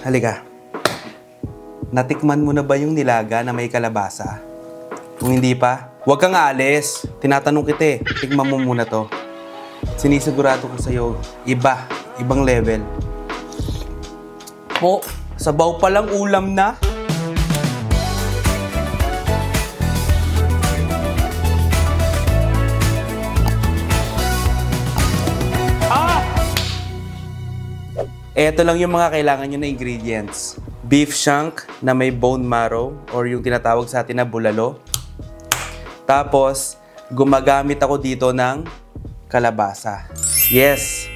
Halika. Natikman mo na ba yung nilaga na may kalabasa? Kung hindi pa, huwag kang aalis. Tinatanong kita eh. Tikman mo muna to. Sinisigurado ko sa'yo, ibang level. Oh, sabaw pa lang ulam na. Ito lang yung mga kailangan nyo na ingredients. Beef shank na may bone marrow or yung tinatawag sa atin na bulalo. Tapos, gumagamit ako dito ng kalabasa. Yes,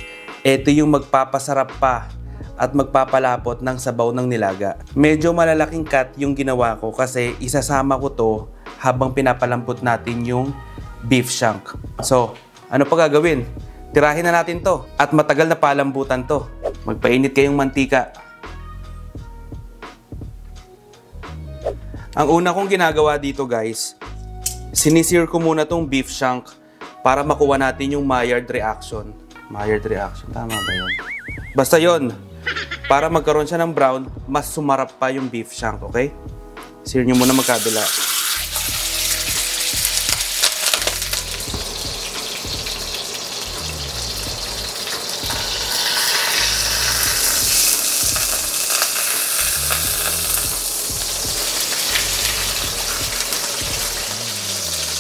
ito yung magpapasarap pa at magpapalapot ng sabaw ng nilaga. Medyo malalaking cut yung ginawa ko kasi isasama ko to habang pinapalambot natin yung beef shank. So, ano pa gagawin? Tirahin na natin to at matagal na palambutan to. Magpainit kayong mantika. Ang una kong ginagawa dito guys, sinisir ko muna tong beef shank para makuha natin yung Maillard reaction. Maillard reaction, tama ba yun? Basta yun, para magkaroon siya ng brown, mas sumarap pa yung beef shank, okay? Sear nyo muna magkabila.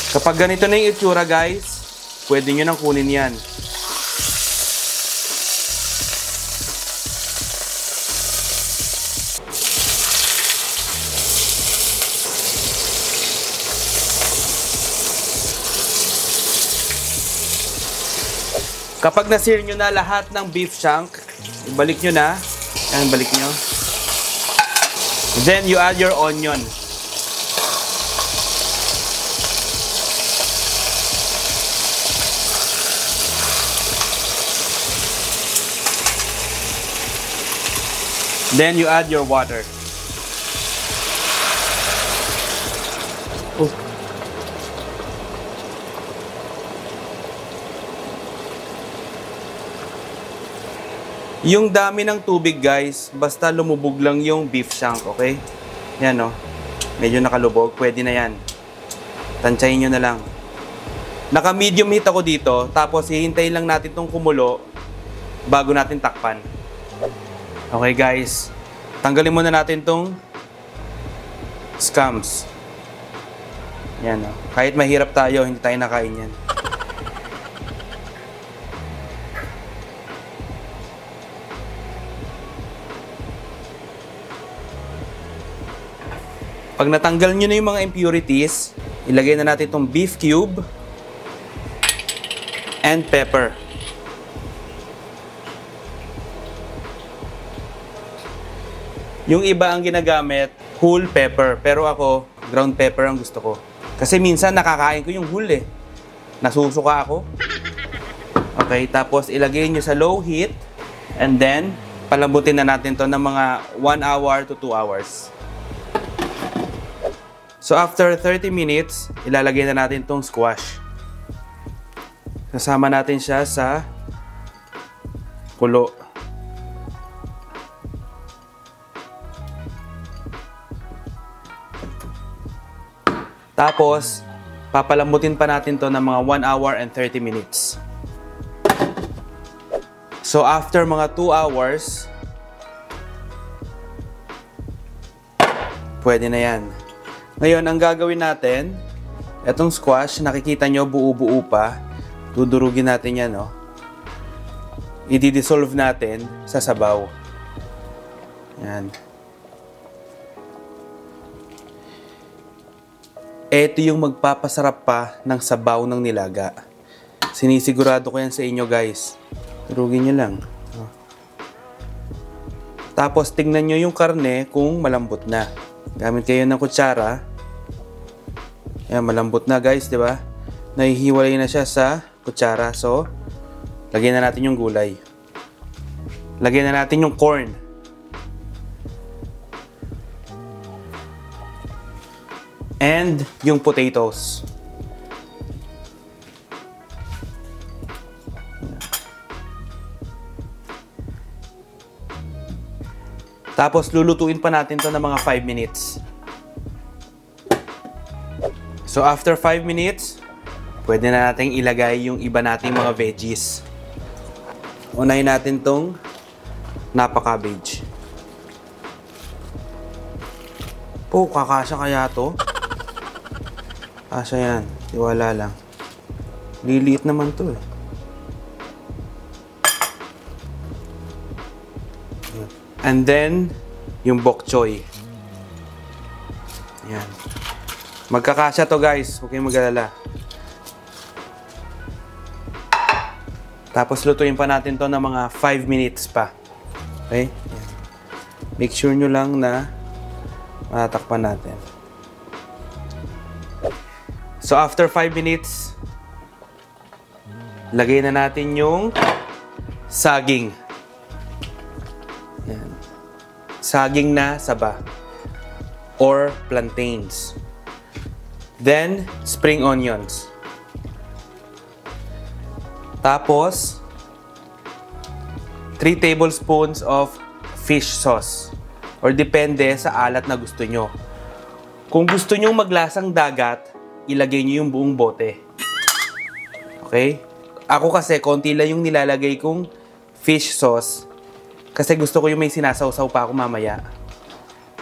Kapag ganito na yung itsura guys, pwede nyo nang kunin yan. Kapag na-sear nyo na lahat ng beef shank, ibalik nyo na. Yan, balik nyo. Then you add your onion. Then you add your water. Oh. Yung dami ng tubig guys, basta lumubog lang yung beef shank, okay? Yan o. Medyo nakalubog, pwede na yan. Tansyahin nyo na lang. Naka-medium heat ako dito, tapos hihintayin lang natin itong kumulo bago natin takpan. Okay guys, tanggalin muna natin tong scums. Yan o. Kahit mahirap tayo, hindi tayo nakain yan. Pag natanggal nyo na yung mga impurities, ilagay na natin tong beef cube and pepper. Yung iba ang ginagamit, whole pepper. Pero ako, ground pepper ang gusto ko. Kasi minsan nakakain ko yung whole eh. Nasusuka ako. Okay, tapos ilagay nyo sa low heat. And then, palambutin na natin to ng mga 1 hour to 2 hours. So after 30 minutes, ilalagay na natin tong squash. Kasama natin siya sa kulo. Tapos, papalambutin pa natin to ng mga 1 hour and 30 minutes. So, after mga 2 hours, pwede na yan. Ngayon, ang gagawin natin, etong squash, nakikita nyo buo-buo pa. Dudurugin natin yan, no? I-dissolve natin sa sabaw. Yan. Ito yung magpapasarap pa ng sabaw ng nilaga. Sinisigurado ko yan sa inyo guys. Turugin nyo lang. Tapos tingnan nyo yung karne kung malambot na. Gamit kayo ng kutsara. Yan, malambot na guys, di ba? Nahihiwalay na siya sa kutsara. So, lagyan na natin yung gulay. Lagyan na natin yung corn. And yung potatoes. Tapos lulutuin pa natin to ng mga 5 minutes. So after 5 minutes, pwede na natin ilagay yung iba nating mga veggies. Unahin natin tong napa cabbage. Po, kakasya kaya to? Kasya yan. Tiwala lang. Liliit naman to eh. And then, yung bok choy. Yan. Magkakasya to guys. Huwag kayong mag-alala. Tapos lutuin pa natin to ng mga 5 minutes pa. Okay? Yan. Make sure nyo lang na matatakpan natin. So after 5 minutes, lagay na natin yung saging. Yan. Saging na saba or plantains. Then, spring onions. Tapos, 3 tablespoons of fish sauce. Or depende sa alat na gusto nyo. Kung gusto nyo maglasang dagat, ilagay nyo yung buong bote. Okay? Ako kasi, konti lang yung nilalagay kong fish sauce. Kasi gusto ko yung may sinasawsaw pa ako mamaya.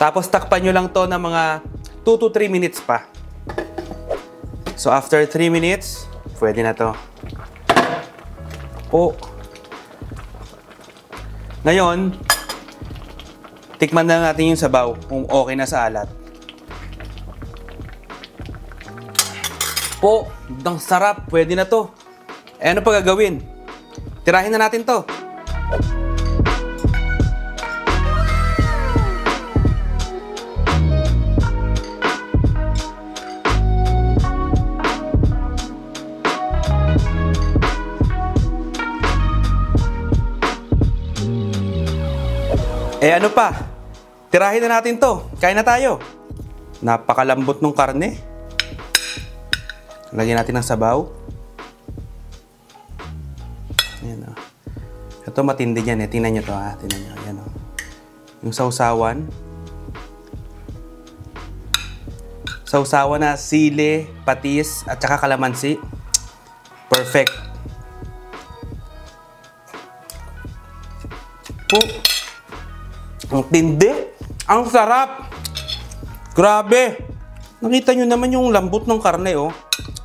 Tapos, takpan nyo lang to ng mga 2 to 3 minutes pa. So, after 3 minutes, pwede na to. Po. Ngayon, tikman na natin yung sabaw kung okay na sa alat. Po, ang sarap. Pwede na to. Eh, ano pa gagawin? Tirahin na natin to. Eh ano pa? Tirahin na natin to. Kain na tayo. Napakalambot ng karne. Lagyan natin ng sabaw. Ayan o. Ito matindi yan eh. Tingnan nyo to ha. Tingnan nyo. Ayan o. Yung sausawan. Sausawan na sili, patis, at saka kalamansi. Perfect. Po. Ang tindi. Ang sarap. Grabe. Nakita nyo naman yung lambot ng karne, oh.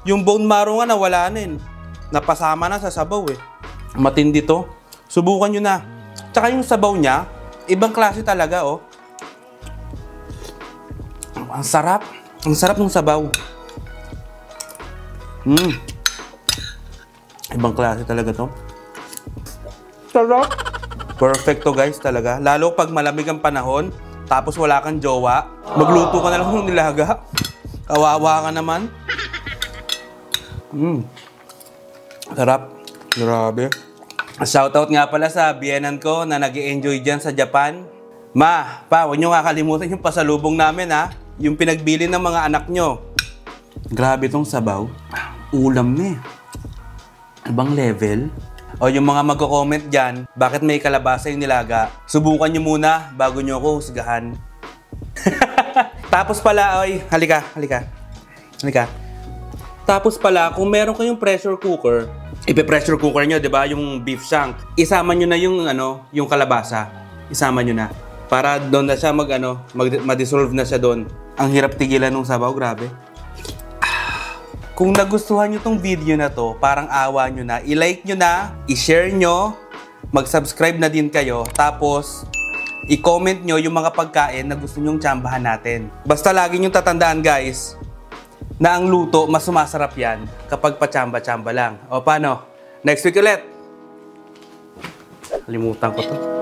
Yung bone marrow nga nawala na yun. Napasama na sa sabaw, eh. Matindi to. Subukan nyo na. Tsaka yung sabaw niya, ibang klase talaga, oh. Ang sarap. Ang sarap ng sabaw. Ibang klase talaga to. Sarap. Perfecto guys talaga. Lalo pag malamig ang panahon, tapos wala kang jowa, magluto ka na lang ng nilaga. Kawawa ka naman. Sarap. Grabe. Shoutout nga pala sa biyenan ko na nag-i-enjoy dyan sa Japan. Ma, pa, huwag nyo kakalimutan yung pasalubong namin ha. Yung pinagbili ng mga anak nyo. Grabe tong sabaw. Ulam na eh. Ibang level. O yung mga magko-comment dyan, bakit may kalabasa yung nilaga? Subukan nyo muna bago nyo ako husgahan. Tapos pala, oy, halika. Tapos pala, kung meron kayong pressure cooker, ipe-pressure cooker nyo, di ba? Yung beef shank. Isama nyo na yung kalabasa. Isama nyo na. Para doon na siya ma-dissolve na siya doon. Ang hirap tigilan ng sabaw, grabe. Kung nagustuhan nyo tong video na to, parang awa nyo na, i-like nyo na, i-share nyo, mag-subscribe na din kayo, tapos i-comment nyo yung mga pagkain na gusto nyong tsambahan natin. Basta lagi nyong tatandaan guys, na ang luto, mas sumasarap yan kapag patsamba-tsamba lang. O paano? Next week ulit! Kalimutan ko to.